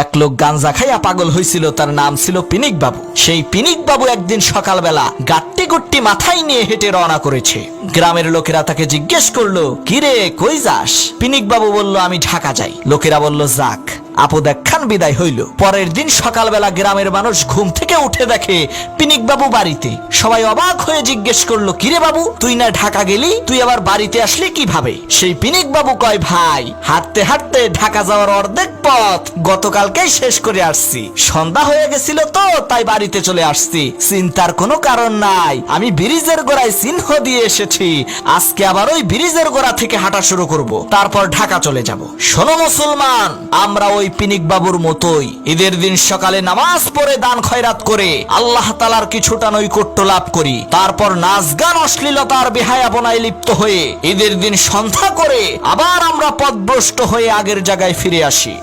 এক লোক গাঞ্জা খাইয়া পাগল হয়েছিল, তার নাম ছিল পিনিক বাবু। সেই পিনিক বাবু একদিন সকালবেলা গাট্টি গুট্টি মাথায় নিয়ে হেঁটে রওনা করেছে। গ্রামের লোকেরা তাকে জিজ্ঞেস করলো, কিরে কই যাস? পিনিক বাবু বলল, আমি ঢাকা যাই। লোকেরা বলল, যাক আপদ একখান বিদায় হইল। পরের দিন সকালবেলা গ্রামের মানুষ ঘুম থেকে উঠে দেখে পিনিক বাবু বাড়িতে। সবাই অবাক হয়ে জিজ্ঞেস করলো, কিরে বাবু, তুই না ঢাকা গেলি, তুই আবার বাড়িতে আসলি কিভাবে? সেই পিনিক বাবু কয়, ভাই হাঁটতে হাঁটতে ঢাকা যাওয়ার অর্ধেক পথ গতকালকেই শেষ করে আসছি। সন্ধ্যা হয়ে গেছিল তো তাই বাড়িতে চলে আসছি। চিন্তার কোনো কারণ নাই, আমি ব্রিজের গোড়ায় চিহ্ন দিয়ে এসেছি। আজকে আবার ওই ব্রিজের গোড়া থেকে হাঁটা শুরু করব, তারপর ঢাকা চলে যাব। শোনো মুসলমান, আমরা ওই পিনিক বাবুর মতোই ঈদের দিন সকালে নামাজ পড়ে দান খয়রাত করে আল্লাহ তাআলার কিছুটা নৈকট্য লাভ করি, তারপর নাচ গান অশ্লীলতার বেহায়াপনায় লিপ্ত হয়ে ঈদের দিন সন্ধ্যা করে আবার আমরা পথভ্রষ্ট হয়ে আগের জায়গায় ফিরে আসি।